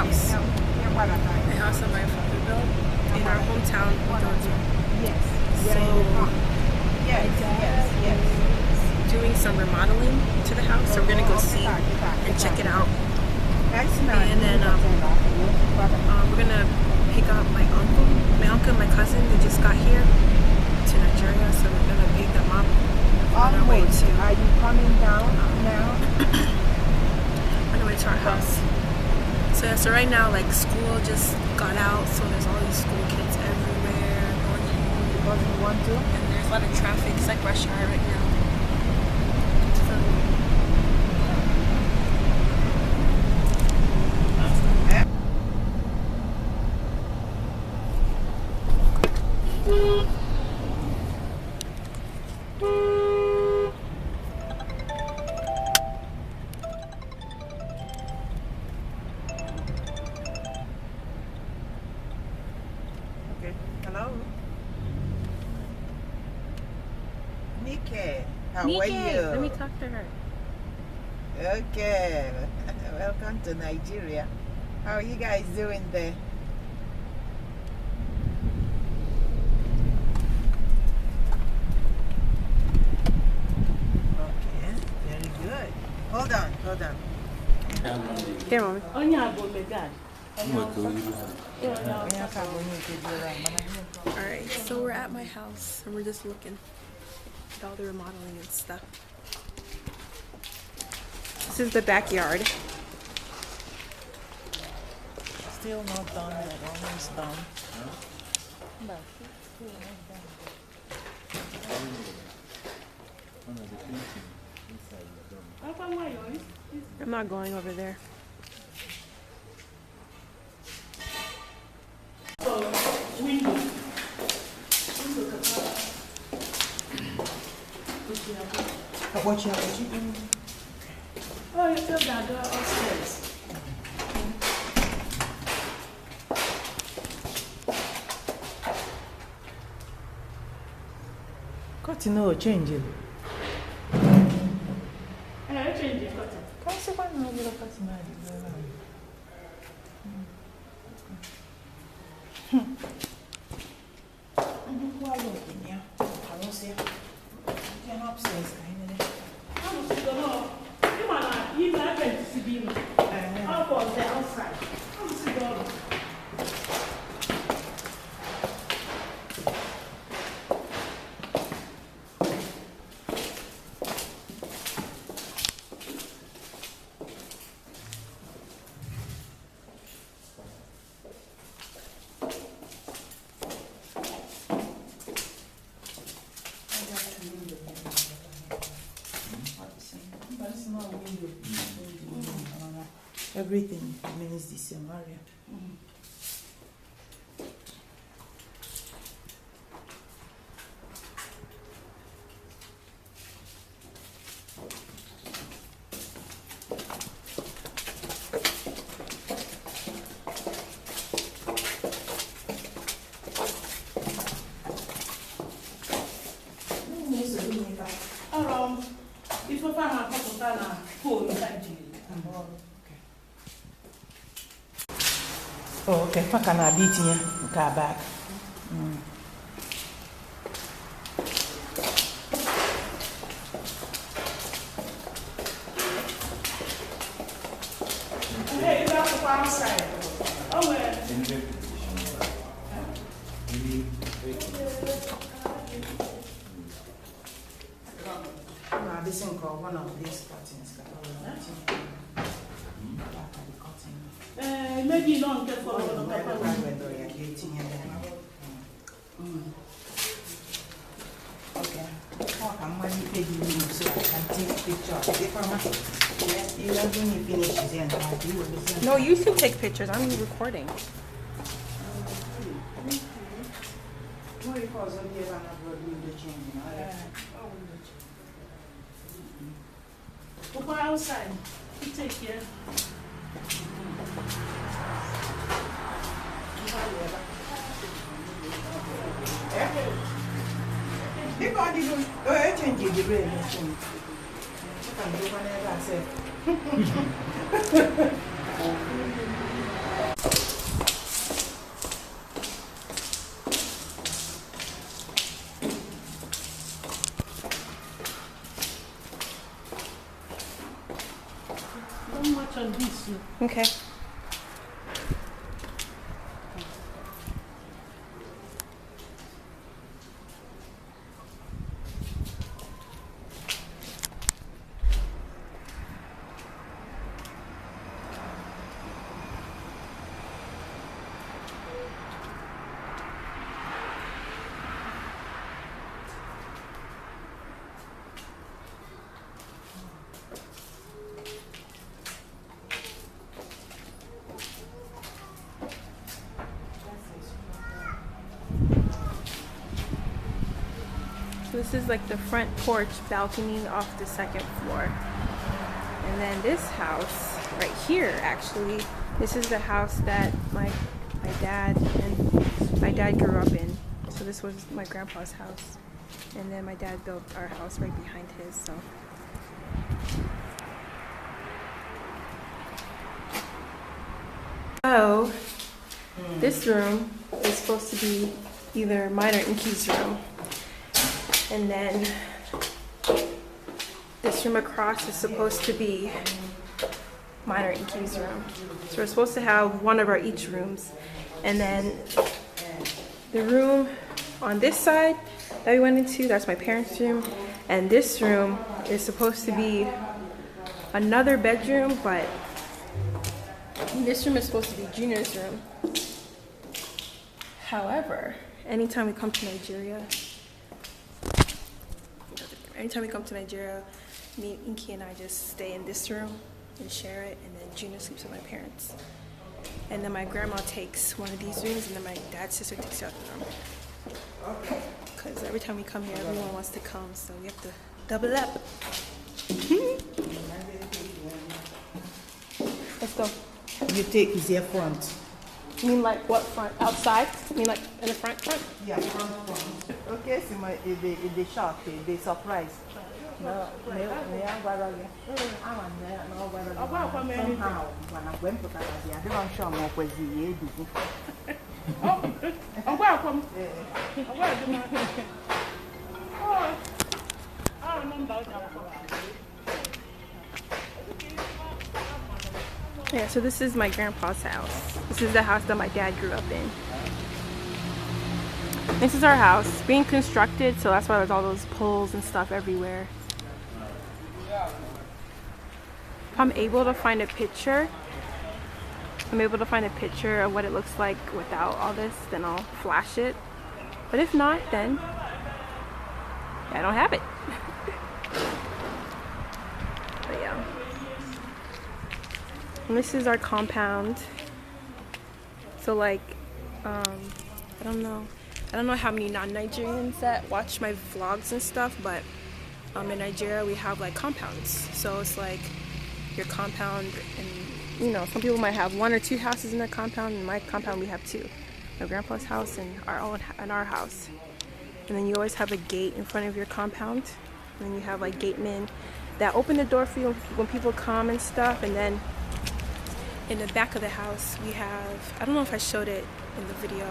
house. The house that my father built in our hometown of Georgia. Yes. So doing some remodeling to the house. So we're gonna go see and check it out. And then we're gonna pick up my uncle and my cousin. They just got here to Nigeria, so we're gonna pick them up on our way to. Are you coming down now? On our way to our house. So yeah, so right now like school just got out, so there's all these school kids everywhere going home. Because you want to? And there's a lot of traffic. It's like rush hour right now. Hello. Nikki, how are Nikki, you? let me talk to her. Okay. Welcome to Nigeria. How are you guys doing there? Okay, very good. Hold on. Here, mommy. Alright, so we're at my house and we're just looking at all the remodeling and stuff. This is the backyard. Still not done yet, almost done. I'm not going over there. Oh, you filled that door upstairs. Cut no change it. Change it, cut it. Consequently, no little cut no. Who are looking here? I don't see. You're upstairs, kind of. I'm on the outside. I'm Everything remains the same area. if you find my phone inside you. Oh, okay. Fuck, I'm not beating you. Car back. Hey, you got to go outside. Oh, well. This is one of these curtains. Maybe you don't get for Okay. How can money pay you so I can take pictures? You are going to finish then. No, you should take pictures. I'm recording. Go outside. You take care. Not much on this. Okay. This is like the front porch balcony off the second floor. And then this house right here, actually, this is the house that my dad grew up in. So this was my grandpa's house. And then my dad built our house right behind his, so. So, this room is supposed to be either mine or Inky's room. And then this room across is supposed to be mine or Inky's room. So we're supposed to have one of our each rooms. And then the room on this side that we went into, that's my parents' room. And this room is supposed to be another bedroom, but this room is supposed to be Junior's room. However, anytime we come to Nigeria, me, Inky, and I just stay in this room and share it, and then Junior sleeps with my parents. And then my grandma takes one of these rooms, and then my dad's sister takes the other room. Because every time we come here, everyone wants to come, so we have to double up. Let's go. You take his here front. You mean like what front? Outside? You mean like in the front? Yeah, front. Okay, so my the shock, the surprise. No, somehow when I went to Canada, I don't show more was the Oh, welcome. I remember that. Yeah, so this is my grandpa's house. This is the house that my dad grew up in. This is our house, being constructed, so that's why there's all those poles and stuff everywhere. If I'm able to find a picture, of what it looks like without all this, then I'll flash it. But if not, then I don't have it. But yeah. And this is our compound. So like, I don't know how many non-Nigerians that watch my vlogs and stuff, but in Nigeria we have like compounds. So it's like your compound, and you know, some people might have one or two houses in their compound. In my compound we have two. My grandpa's house and our house. And then you always have a gate in front of your compound. And then you have like gatemen that open the door for you when people come and stuff. And then in the back of the house we have, I don't know if I showed it in the video,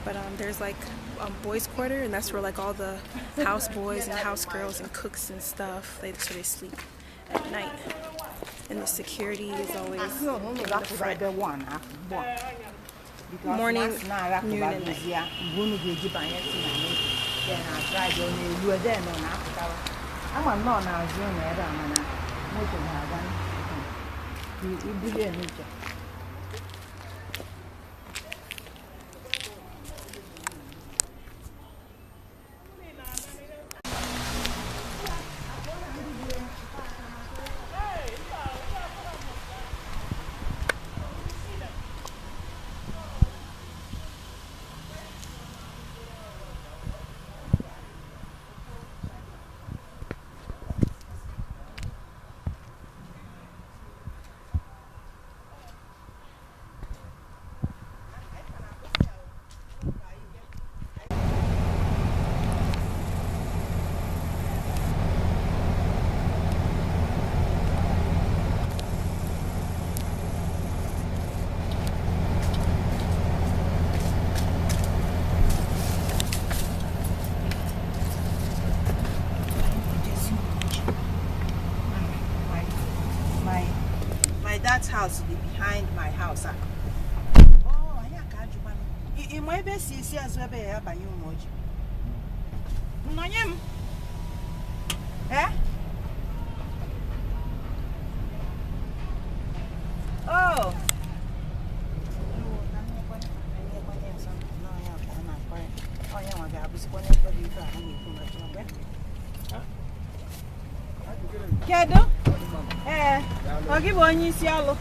but there's like a boys' quarter, and that's where like all the house boys and house girls and cooks and stuff, they sleep at night. And the security is always in the front. Morning, noon, and night. that house behind my house. Oh, I can't do it. In my best is as well by you, Moji. No, eh? Oh. Kedu? I'll give one you see all.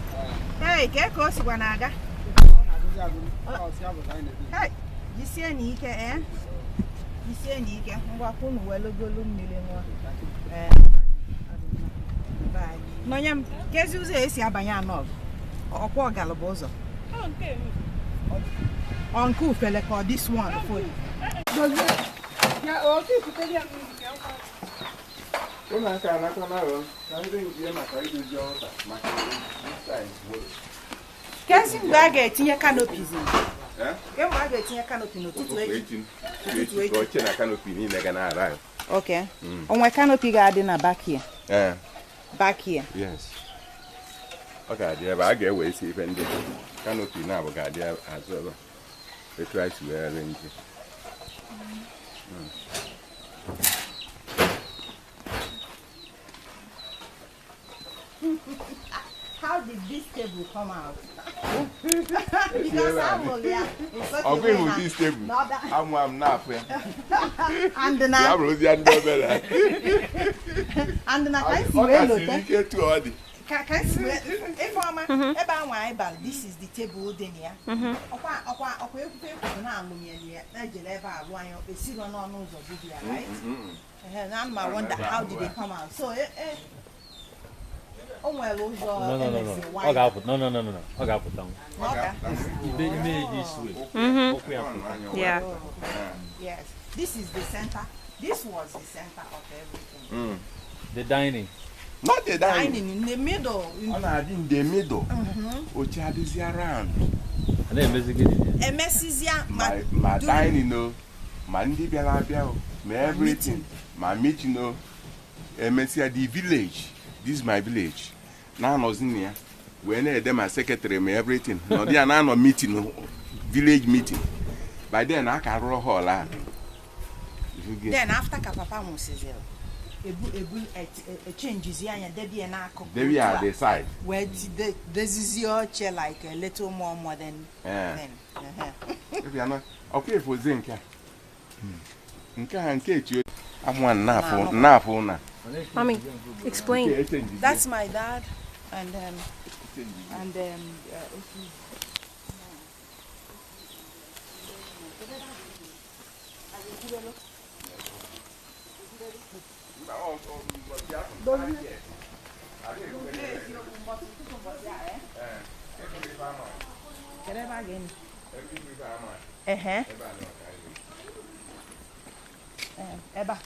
Hey, get close when I got. Hey, you see any eh? You see any can walk on well go million. No, yam, guess you say, see a banana or poor Galabozo. Okay. Uncle fella call this one for you. Yeah, okay, to tell you. I think you're not going to do my Guessing bag at your canopies. You're getting a canopy no 218. Canopy, they're gonna arrive. Okay. On my canopy garden back here. Back here. Yes. Okay, dear, I get away safe and canopy now, but dear, as well. They try to arrange it. How did this table come out? Because I'm only I'll be with this table. I'm not. And the night. And the night. If I'm this is the table, then yeah. Right? And I wonder how did they come out? So, oh, well, no. I got put down. They made this way. Yeah. Yes. This is the center. This was the center of everything. The dining. Not the dining. In the middle. In the middle. Which are this around? And then basically, my dining, no. My Ndibia, my everything. My meeting, no. The village. This is my village. Now I was in here. When I my secretary, my everything. No, they are now meeting, village meeting. By then I can roll all out. Then after Papa Moses, a change is here and Debbie and I. There we are the side. Where this is your chair like a little more modern. If you are not okay for Zinka. I'm one now. Mommy, explain. That's my dad, and Eba.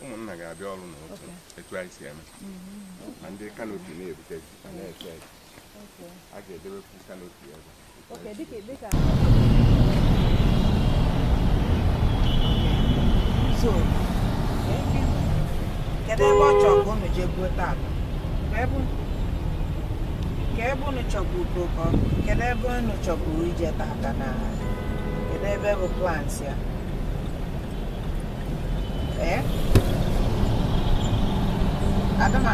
I'm not going to be all on it. Twice here. And they cannot be able to take it. I get the canopy. Okay, so, can I watch your phone with your good dad? Can I chocolate? Can I go no chocolate? Can I have a plans here? Eh? I don't know.